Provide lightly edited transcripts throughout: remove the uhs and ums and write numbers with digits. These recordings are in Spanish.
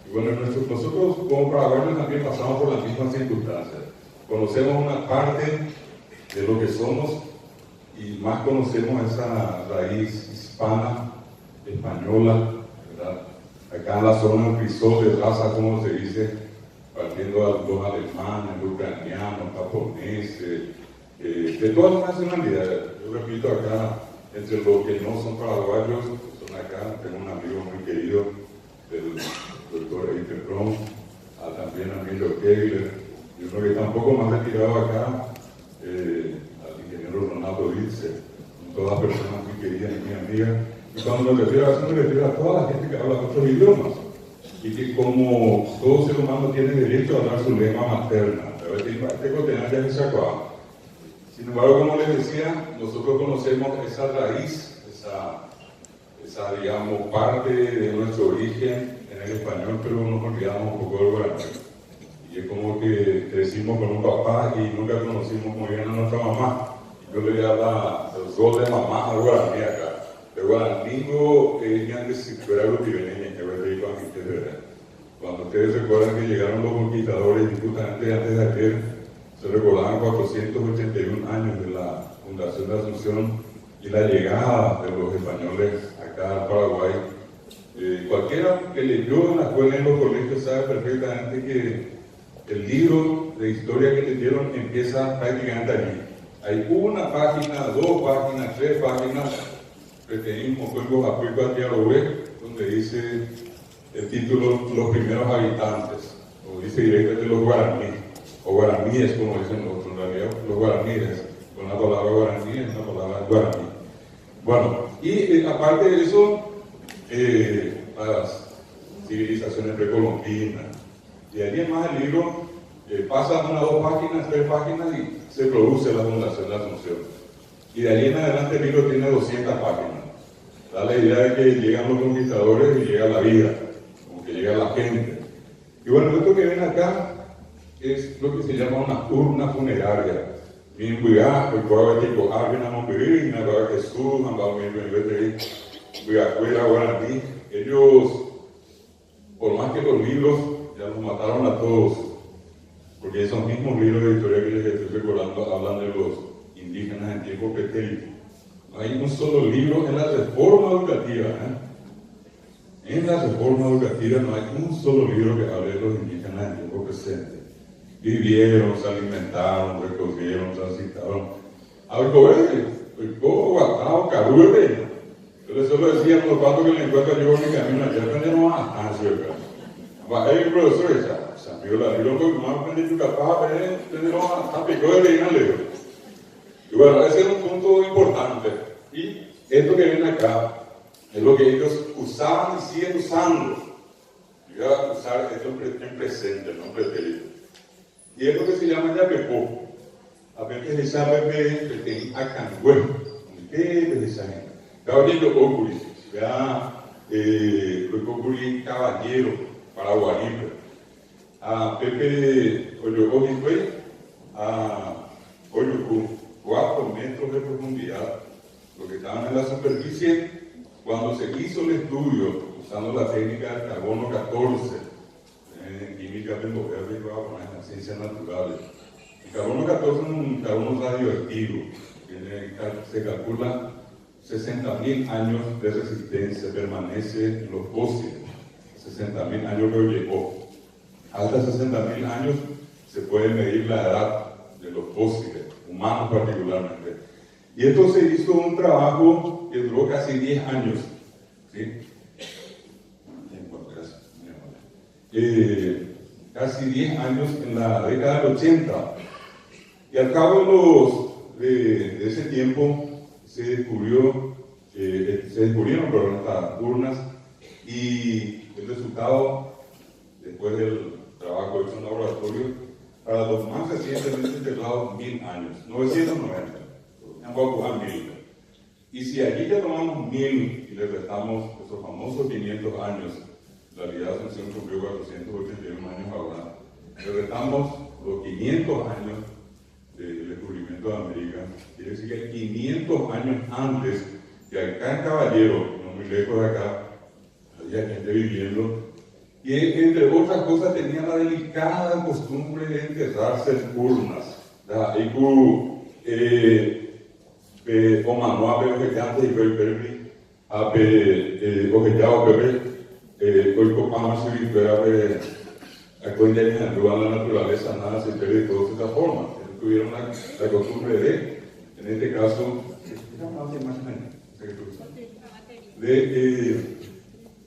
Y bueno, nosotros como paraguayos también pasamos por las mismas circunstancias. Conocemos una parte de lo que somos y más conocemos esa raíz hispana, española, ¿verdad? Acá en la zona del crisol de raza, como se dice, partiendo de los alemanes, los ucranianos, japoneses, de todas las nacionalidades. Yo repito acá, entre los que no son paraguayos, son acá, tengo un amigo muy querido, el doctor Eiter Brom, también a Emilio Kegler, y uno que está un poco más retirado acá, al ingeniero Ronaldo Wilce, son todas personas muy queridas y muy amigas. Y cuando me refiero a eso, me refiero a toda la gente que habla otros idiomas, y que como todo ser humano tiene derecho a hablar su lengua materna. Sin embargo, como les decía, nosotros conocemos esa raíz, esa digamos, parte de nuestro origen en el español, pero nos olvidamos un poco del guaraní. Y es como que crecimos con un papá y nunca conocimos muy bien a nuestra mamá. Yo le voy a dar el rol de mamá al guaraní acá. El guaraní es antes si fuera lo que venía, que voy a decir cuando ustedes recuerdan que llegaron los conquistadores, y justamente antes de ayer se recordaban 481 años de la fundación de Asunción y la llegada de los españoles acá al Paraguay. Cualquiera que leyó en la escuela y en los colegios sabe perfectamente que el libro de historia que leyeron empieza prácticamente allí. Hay una página, 2 páginas, 3 páginas, donde dice el título Los primeros habitantes, o dice directamente los guaraníes, o guaraníes como dicen los otros, en realidad los guaraníes, con la palabra guaraní es una palabra guaraní. Bueno, y aparte de eso, las civilizaciones precolombinas, y allí en más el libro pasa 1, 2 páginas, 3 páginas y se produce la fundación de Asunción. Y de allí en adelante el libro tiene 200 páginas. Da la idea de que llegan los conquistadores y llega la vida, como que llega la gente. Y bueno, esto que ven acá es lo que se llama una urna funeraria. Min buya, el cual es tipo alguien a morir, nada que Jesús, andaba viendo en vez de afuera, guaraní. Ellos, por más que los libros, ya los mataron a todos, porque esos mismos libros de historia que les estoy recordando hablan de los indígenas en tiempo pretérito. No hay un solo libro en la reforma educativa, En la reforma educativa no hay un solo libro que hable de los indígenas en tiempo presente. Vivieron, se alimentaron, recogieron, transitaron. Algo el poco guatado, carúbete. Yo solo decía los patos que le encuentro yo en mi camino allá, aprendemos bastante acá. El profesor esa amigo la libro que más aprendí tu capaz, aprendemos a pico de leína leo. Y bueno, ese es un punto importante. Y esto que ven acá es lo que ellos usaban y siguen usando. Yo voy a usar esto en presente, no en pretérito. Y es lo que se llama yapepó. A ver qué se sabe que tiene acangüe. ¿Qué es esa gente? Caballero Ocuri, vea, Ocuri caballero para Guaribe. A Pepe Oyocojipe, a Oyocu, 4 metros de profundidad. Los que estaban en la superficie, cuando se hizo el estudio usando la técnica del carbono 14, en química termodinámica y vamos a las ciencias naturales. El carbono 14 es un carbono radioactivo, se calcula 60.000 años de resistencia, permanece en los fósiles, 60.000 años que llegó. Hasta 60.000 años se puede medir la edad de los fósiles, humanos particularmente. Y esto se hizo un trabajo que duró casi 10 años. ¿Sí? Casi 10 años en la década del 80. Y al cabo de ese tiempo se descubrieron estas urnas y el resultado, después del trabajo hecho en laboratorio, para los más recientemente enterrados 1000 años, 990, tampoco a 1000. Y si allí ya tomamos 1000 y le restamos esos famosos 500 años, en realidad Asunción cumplió 481 años ahora, le restamos los 500 años del descubrimiento de América, quiere decir que 500 años antes, que acá en Caballero, no muy lejos de acá, había gente viviendo, que entre otras cosas tenía la delicada costumbre de enterrarse en urnas. Y o manual de antes y permi a ojellado hoy copamos y fuera de cuenta de la naturaleza nada se pierde de todas estas formas. Tuvieron la costumbre en este caso,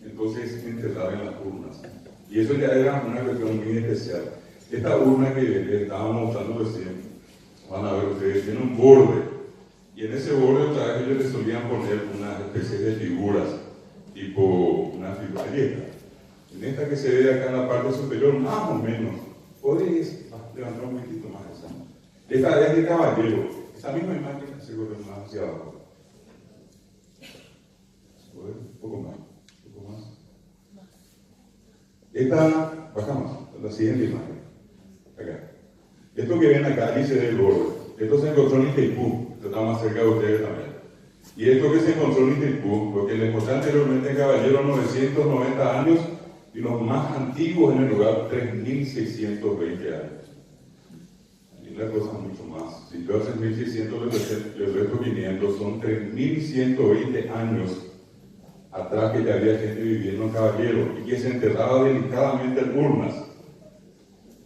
entonces enterrar en las urnas. Y eso ya era una cuestión muy especial. Esta urna que les estábamos mostrando recién, van a ver ustedes, tiene un borde. Y en ese borde otra vez ellos les solían poner una especie de figuras, tipo una figura griega. En esta que se ve acá en la parte superior, más o menos, podéis levantar un poquito más esa. Esta es de caballero. Esa misma imagen se corre más hacia abajo. Un poco más. Esta, baja más, la siguiente imagen. Acá. Esto que ven acá, ahí se ve el borde. Esto se encontró en Itaipú, esto está más cerca de ustedes también. Y esto que se encontró en Itaipú, lo que les mostré anteriormente en Caballero, 990 años, y los más antiguos en el lugar, 3620 años. Y la cosa mucho más. Si yo hace 1600, les resto 500, son 3120 años atrás que ya había gente viviendo en Caballero y que se enterraba delicadamente en urnas.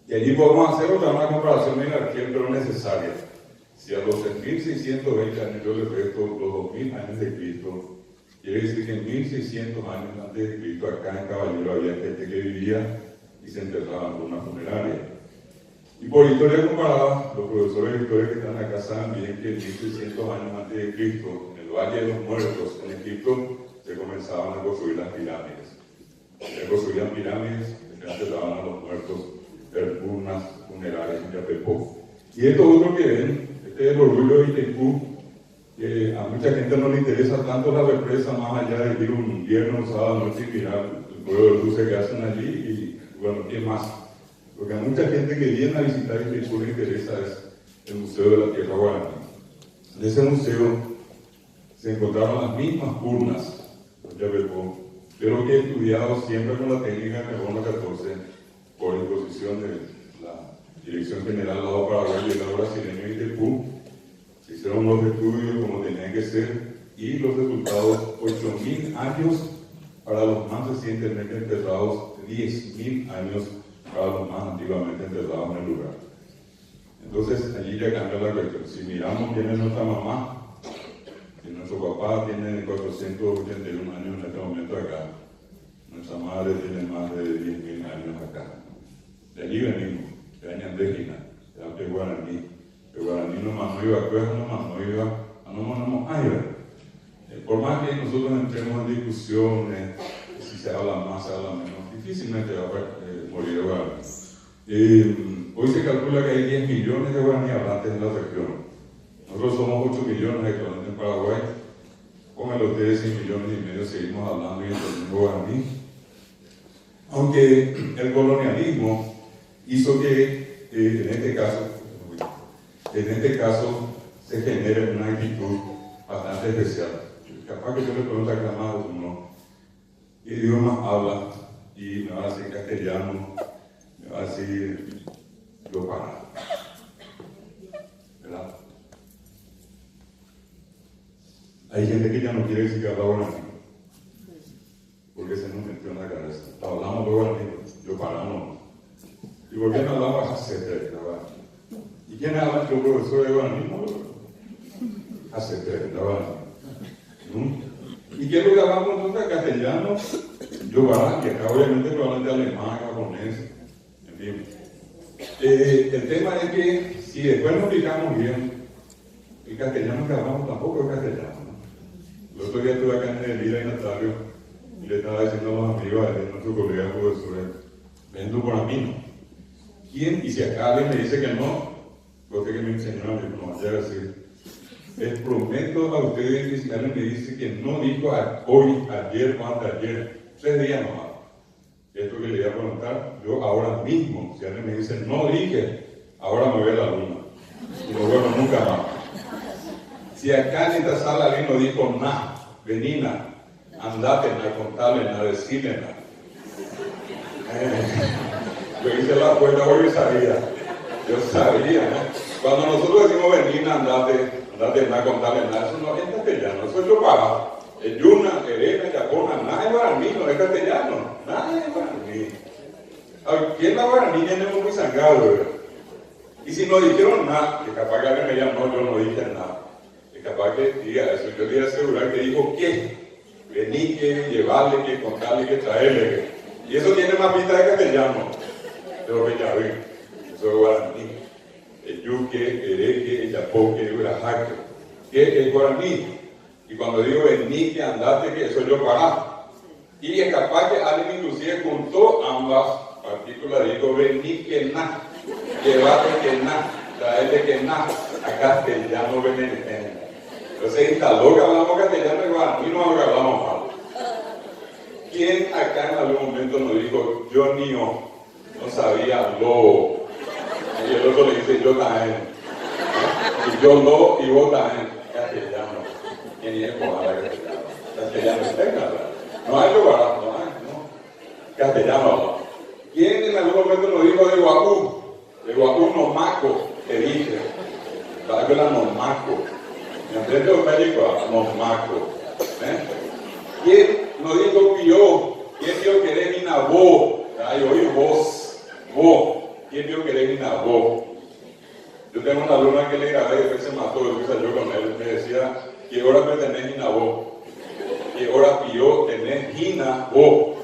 Y allí podemos hacer una comparación en arqueo, pero necesaria. Si a los 1620 años yo les resto los 2000 años de Cristo, quiere decir que en 1600 años antes de Cristo, acá en Caballero había gente que vivía y se enterraba en una funeraria. Y por historia comparada, los profesores de historia que están acá saben bien que en 1600 años antes de Cristo, en el Valle de los Muertos, en Egipto, se comenzaban a construir las pirámides. Se construían pirámides, se enterraban a los muertos, urnas funerarias en Yapepó. Y esto otro que ven, este es el orgullo de Itaipú, que a mucha gente no le interesa tanto la represa más allá de ir un viernes, un sábado, noche y mirar el juego de luces que hacen allí y bueno, ¿qué más? Lo que a mucha gente que viene a visitar Itaipú le interesa es el Museo de la Tierra Guaraní. En ese museo se encontraron las mismas urnas, pero que he estudiado siempre con la técnica de carbono 14 por imposición de la Dirección General Lado Paraguay y el Lado Brasileño de Itaipú. Se hicieron los estudios como tenían que ser y los resultados, 8.000 años para los más recientemente enterrados, 10.000 años para los más antiguamente enterrados en el lugar. Entonces allí ya cambia la cuestión. Si miramos quién es nuestra mamá, si nuestro papá tiene 481 años en este momento acá, nuestra madre tiene más de 10.000 años acá. De allí venimos, de Añandejina, de Ante Guaraní. El guaraní no iba, pues no iba. Por más que nosotros entremos en discusiones, si se habla más, se habla menos, difícilmente va a morir el guaraní. Hoy se calcula que hay 10 millones de guaraní hablantes en la región. Nosotros somos 8 millones actualmente en Paraguay. Pónganlo ustedes 6 millones y medio, seguimos hablando y entendiendo guaraní. Aunque el colonialismo hizo que, en este caso, se genere una actitud bastante especial. Capaz que yo le pregunto a Clamado, ¿no? ¿Qué idioma habla? Y me va a decir castellano, me va a decir yo para. ¿Verdad? Hay gente que ya no quiere decir que habla guaraní, porque se nos metió en la cabeza. Hablamos de guaraní, yo para no. ¿Y por qué no hablamos Haceter? ¿Y quién habla? Yo profesor de guaraní, no. Haceter, la guaraní. ¿Y qué es lo que hablamos entonces? Castellano, yo para, que acá obviamente probablemente alemán, japonés, en fin. El tema es que si después nos fijamos bien, el castellano que hablamos tampoco es castellano, ¿no? El otro día estuve acá en el Lira y Natalio y le estaba diciendo a los amigos de nuestro colega profesor, vendo por a mí, ¿no? ¿Quién? Y si acá alguien me dice que no, porque que me enseñó a mí, no vaya a decir. Les prometo a ustedes que si alguien me dice que no dijo hoy, ayer o anteayer, 3 días nomás. Esto que le voy a preguntar, yo ahora mismo, si alguien me dice no dije, ahora me voy a la luna. Y no vuelvo nunca más. Si acá en esta sala alguien no dijo nada, venina, andate, contarle, decirle nada. Yo hice la puerta porque sabía. Yo sabía, ¿eh? Cuando nosotros decimos venir, andate, nada, contarle nada, eso no es castellano, eso es lo para. El yuna, erena, yapona, nada es guaraní, no es castellano, nada es guaraní. A ver, ¿quién la guaraní? Tenemos muy sangrado, ¿verdad? Y si no dijeron nada, que capaz que alguien me llamó, yo no dije nada. Que capaz que diga eso, yo le voy a asegurar que dijo ¿qué? Vení, que llevarle, que contarle, que traerle. Y eso tiene más pinta de castellano, de lo que ya vi. Eso es guaraní. El yuque, el ereque, el yapoque, el urajaque. ¿Qué es guaraní? Y cuando digo vení, que andate, que eso yo para. Y es capaz que alguien inclusive juntó ambas partículas, dijo vení, que na, llevate, que na, traerle, que na, a castellano veneno. Entonces instaló que hablamos castellano y guaraní, no hablamos mal. ¿Quién acá en algún momento nos dijo yo ni yo no sabía lo? Y el otro le dice yo también. Y yo lo y vos también. Castellano. ¿Quién es por hablar castellano? Castellano es técnica. No hay lugar, no hay, no. Castellano. ¿Quién en algún momento nos dijo de Guacú? De Guacú nomaco, que dice. La que la nomaco. Me entiende un médico, nomaco. ¿Quién nos dijo pío? ¿Quién vio que eres mi nabó? Ay, oí vos. ¿Quién vio que eres mi nabó? Yo tengo una alumna que le grabé y después se mató, después salió con él. Me decía, ¿qué hora me tenés mi nabó? ¿Qué hora pío tenés gina vos?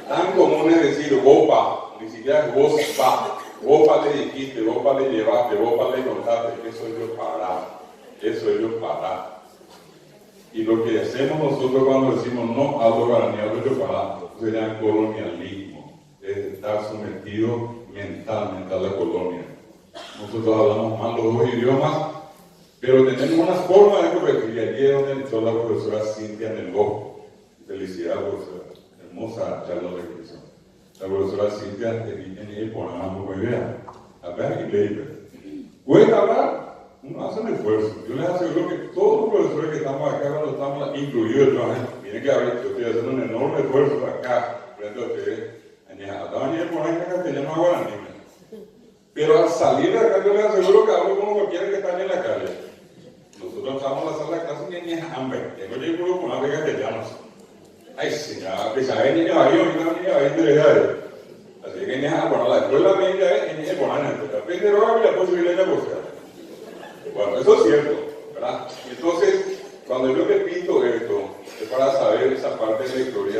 Tan común es decir bopa, ni siquiera es vos pa. Bopa le dijiste, bopa le llevaste, bopa le contaste. Eso es yo para. Eso es yo para. Y lo que hacemos nosotros cuando decimos no hablo guaraní, hablo yo para, sería colonialismo, es estar sometido mentalmente a la colonia. Nosotros hablamos mal los dos idiomas, pero tenemos una forma de corregir. Y allí es donde entró la profesora Cintia Neló. Felicidades, profesora. Hermosa charla de reflexión. La profesora Cintia en el programa muy bien. Acá y Leiber. ¿Pueden hablar? Uno hace un esfuerzo. Yo les aseguro que todos los profesores que estamos acá, cuando estamos incluidos yo, miren que a ver, yo estoy haciendo un enorme esfuerzo acá, frente a ustedes. Estaban en el programa castellano a guaraní. Pero al salir de acá, yo les aseguro que hablo como cualquiera que está en la calle. Nosotros estamos en la sala de clase y ni es hambre. Tengo yo puro con hambre castellanos. Ay, señora, que sabe ni varío, ni va a ir. Así que ni es hambre. Bueno, la escuela media es ni es guaraní. Pero ahora la posibilidad de buscar. Bueno, eso es cierto, ¿verdad? Entonces, cuando yo repito esto, es para saber esa parte de la historia